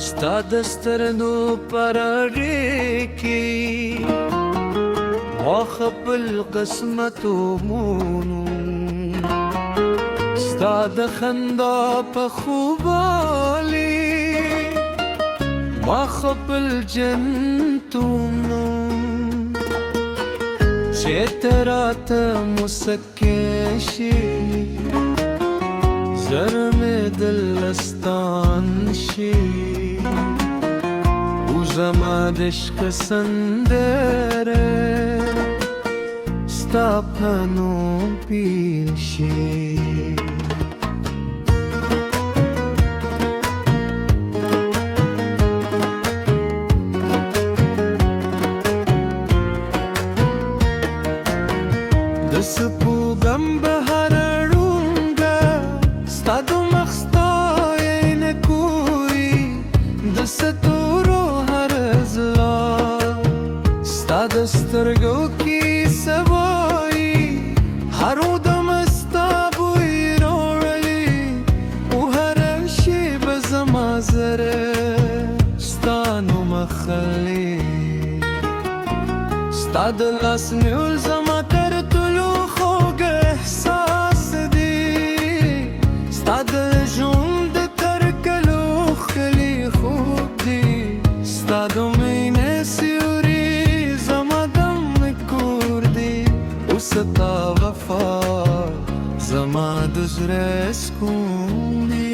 ستا د سترګو پر اړیکې ما خپل قسمت وموندم ستا د خندا په خوبالي ما خپل جنت وموندم چې ته راته مسکی شي زړه مې دلستان شي او زما د عشق سندره ستا په نوم پیل شي د سپوږم بهر ړونګه ستا د مخ ستاینه کوي د ستورو هر ځلا ستا د سترګو کیسه وایي هر دم ستا بوی راوړي او هره شیبه زما زره ستا نوم اخلي ستا د لاس نیول زما تر ټولو خوږ احساس دی ستا د ژوند تر کلو ښکلی خوب دی ستا د مینې سیوري زما دم کور دی او ستا وفا زما د زړه سکون دی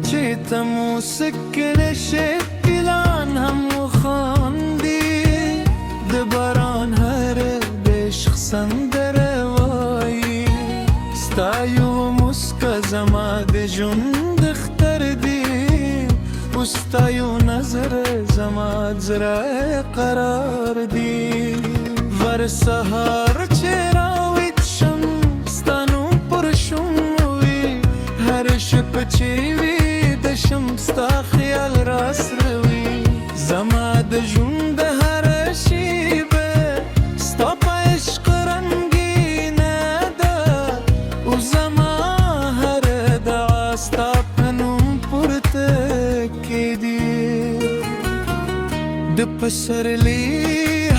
چې ته موسیقي شي اعلان هم وخاندي د باران هر د عشق سندره وایي ستا یو موسکا زما د ژوند اختر دی او ستا یو نظر زما زړه قرار دی ور سهار چې راویښ شم ستا نوم پر شوم وي هر شپه چې وي ستا خیال راسروي زما د ژوند هره شیبه ستا په عشق رنګینه ده او زما هره دعا ستا په نوم پورته کیدي د پسرلي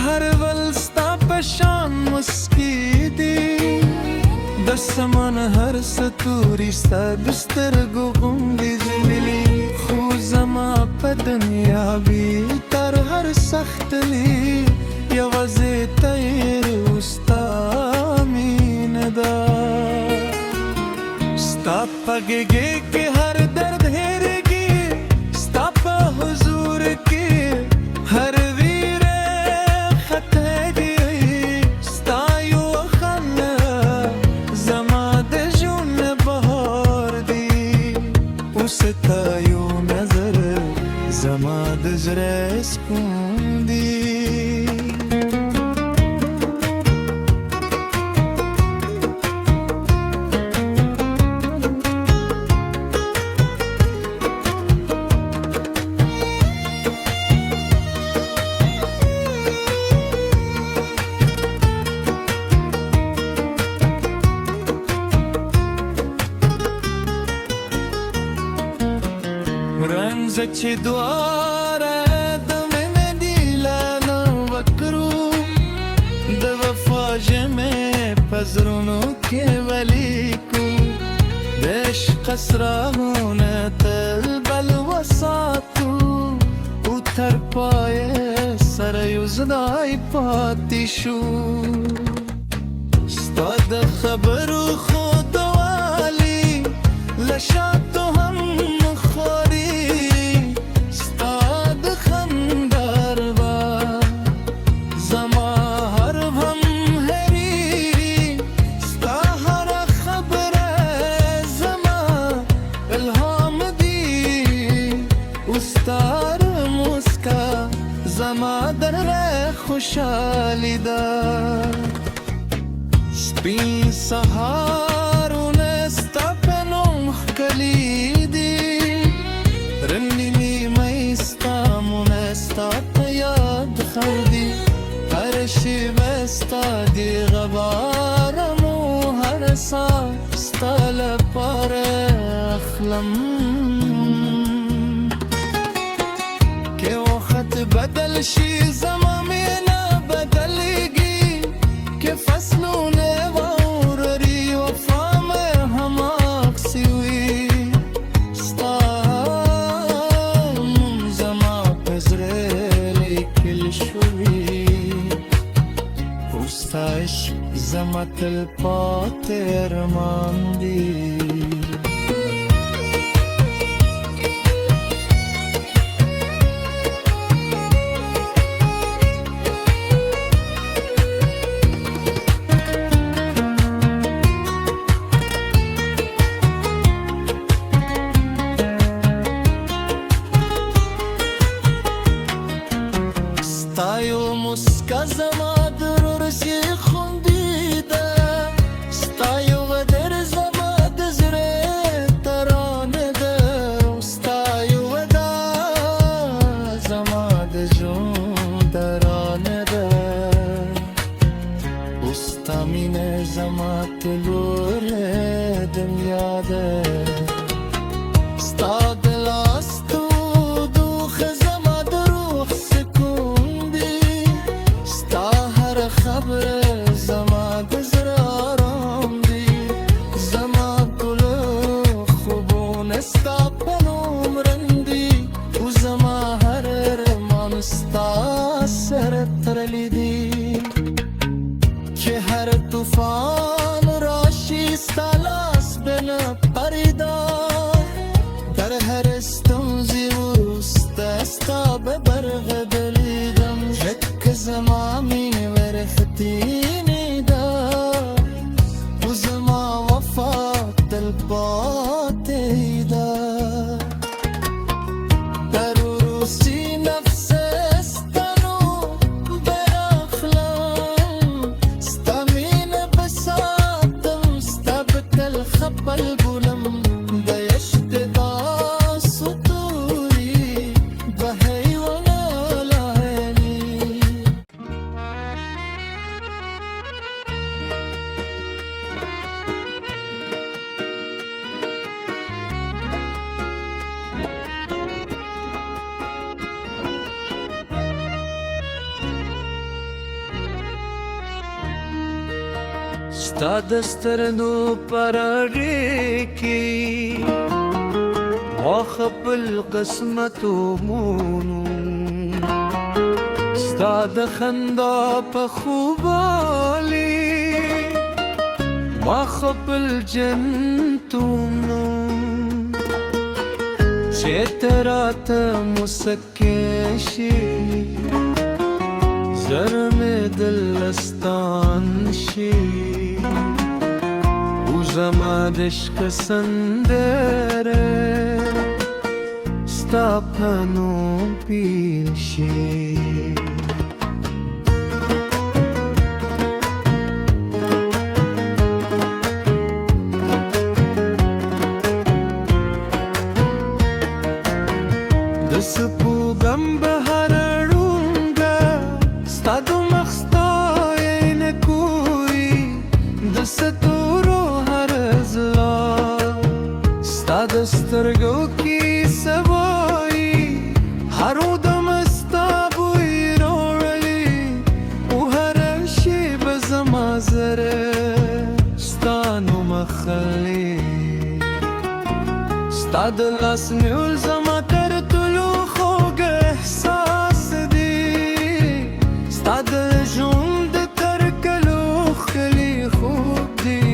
هر ول ستا په شان مسکي دي د سمن هر ستوري ستا د سترګو غوندې ځلېدلي خو زما په دنیا وي تر هر سختلي یوازې ته یې ستا مینه ده ستا په غېږ کې هر درد هېرېږي ستا په حضور کې هر ویره ختمېږي ستا یو خندا زما د ژوند بهار دی او ستا یو نظر زما د زړه سکون دی رنځ چې دواره د مینې دی لاله وکړو د وفا ژمې په زړونو کې ولیکو د عشق اسرارونه تل بل وساتو او تر پایه سره یو ځای پاتې شو ستا د خبرو خودوالي له شاتو هم زما در خوشحالی ده سپین سهارونه ستا په نوم ښکلي دي رنګینې نیمۍ ستا مونه ستا په یاد خړ دي هره شېبه ستا د غبارمو هر ساه ستا لپاره اخلم که وخت بدل شي زما مینه بدلېږي که فصلونه واوري وفا مې هماغسې وي ستا نوم زما په زړه لیکل شوي خو ستا عشق زما تلپاتې ارمان دی ستا یو مسکا زما د روسي خوندي ده ستا یو ودر زما د زړه ترانه ده ستا یو ودا زما د ژوند ترانه ده ستا مینه زما تلوره دنیا ده ستا د لاس خبره زما د زړه آرام دی زما ټوله خوبونه ستا په نوم رنګ دي خو زما هر ارمان ستا سره تړلی دی چې هر طوفان راشي ستا لاس به نه پریدا در هر ستونزې وروسته ستا به برغدلیږم ځکه زما مینې ورختینې ده خو زما وفا تلپاتې ده در روسي نفس ستا نوم براخلم ستا مینه به ساتم ستا به تل خپل بولم د عشق دا ستوري بهی ونه لایلي ستا د سترګو پر اړیکې ما خپل قسمت ومونو ستا د خندا په خوبالي ما خپل جنت ومونو چې ته راته مسکې شي زړه مې دلستان شي او زما د عشق سندره ستا په نوم پیل شي د سپوږم بهر ړونګه ستا د مخ ستاینه کوي د ستورو هر ځلا ستا د سترګو کیسه وایي هر دم ستا بوی راوړلی او هره شیبه زما زره ستا نوم اخلي ستا د لاس نیول زما تر ټولو خوږ احساس دی ستا د ژوند تر کلو ښکلي خوب دی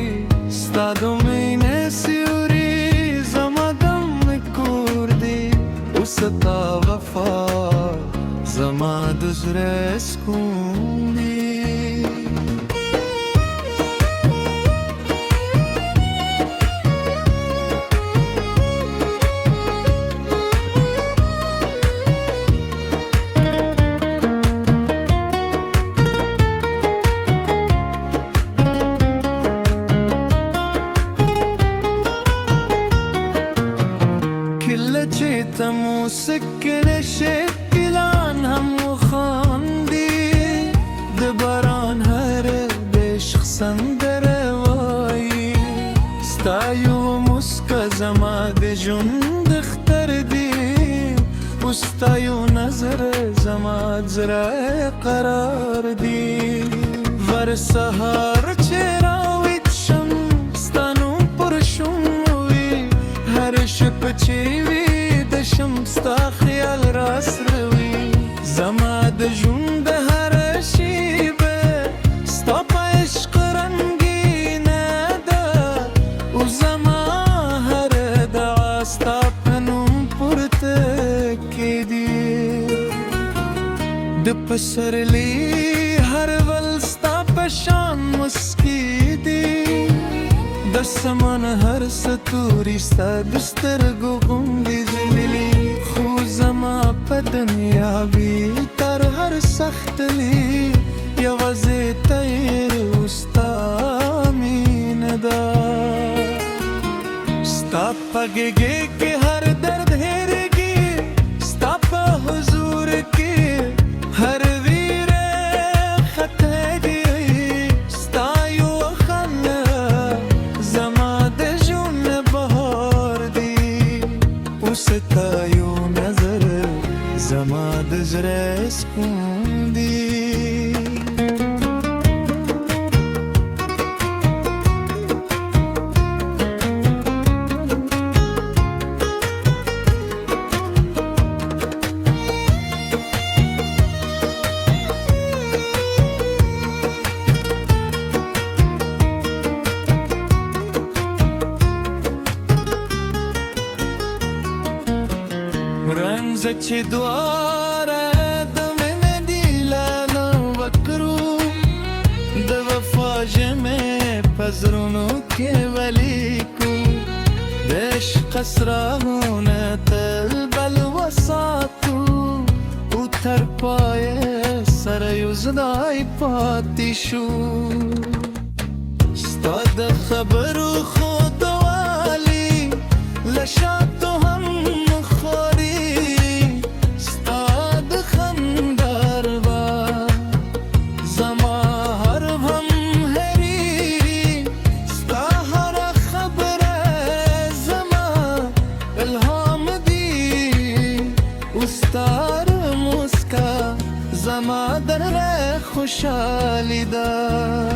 ستا د مینې سیوري زما دم کور دی او ستا وفا زما د زړه سکون دی زما زړه قرار دی ور سهار چې راویښ شم ستا نوم پر شونډو وي هر شپه چې ویده شم ستا خیال راسره وي زما د ژوند هره شیبه ستا په عشق رنګینه ده او زما هره دعا ستا په نوم پورته کېدي د پسرلي هر ول ستا په شان مسکي دي د سمن هر ستوري ستا د سترګو غوندې ځلېدلي خو زما په دنیا وي تر هر سختلي یوازې ته یې او ستا مینه ده ستا په غېږې کې هر درد هېرېږي ستا په حضور کې هر ویره ختمېږي ستا یو خندا زما د ژوند بهار دی او ستا یو نظر زما د زړه سکون دی رنځ چې دواړه د مینې دي لاله وکړو د وفا ژمې په زړونو کې ولیکو د عشق اسرارونه تل بل وساتو او تر پایه سره یوځای پاتې شو ستا د خبرو خودوالي له شاتو هم زما در خوشحالی ده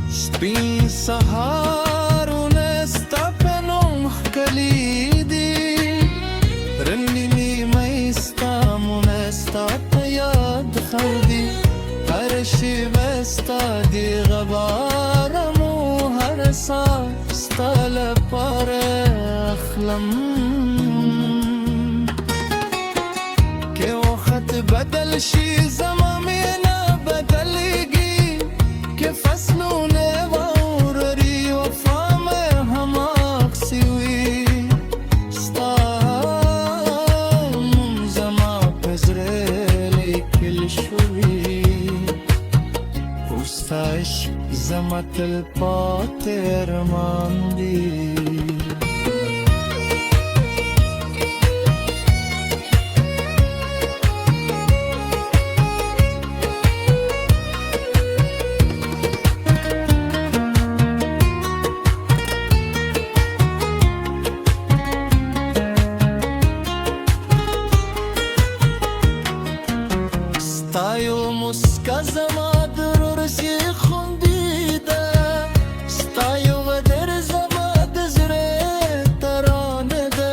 سپین سهارونه ستا په نوم ښکلي دي رنګینې مۍ ستا مونه ستا په یاد خور دي هر شیبه ستا د غبارم و هر ساعت ستا لپاره اخلم بدل شي زما مینه بدلېږي که فصلونه واوري وفا مې هم عکسي وي ستا نوم زما په زړه لیکل شوي خو ستا عشق زما تل پاتې ارمان دی ستا یو مسکا زما د روسي خوندي ده ستا یو ودر زما د زړه ترانه ده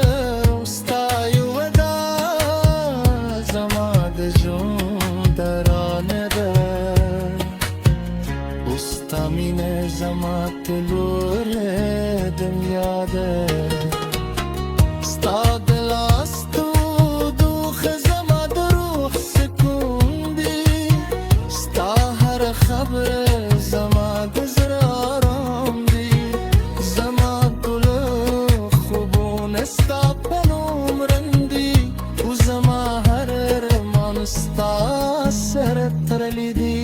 ستا یو ودا زما د ژوند ترانه ده ستا مینه زما ټوله دنیا ده ستا د لاس خبره زما د زړه آرام دی زما ټوله خوبونه ستا په نوم رنګ دي او زما هر ارمان ستا سره تړلی دی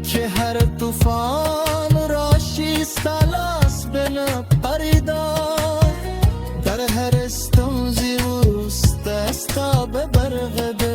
چې هر طوفان راشي ستا لاس به نه پریدا در هر ستونزې وروسته ستا به برغبي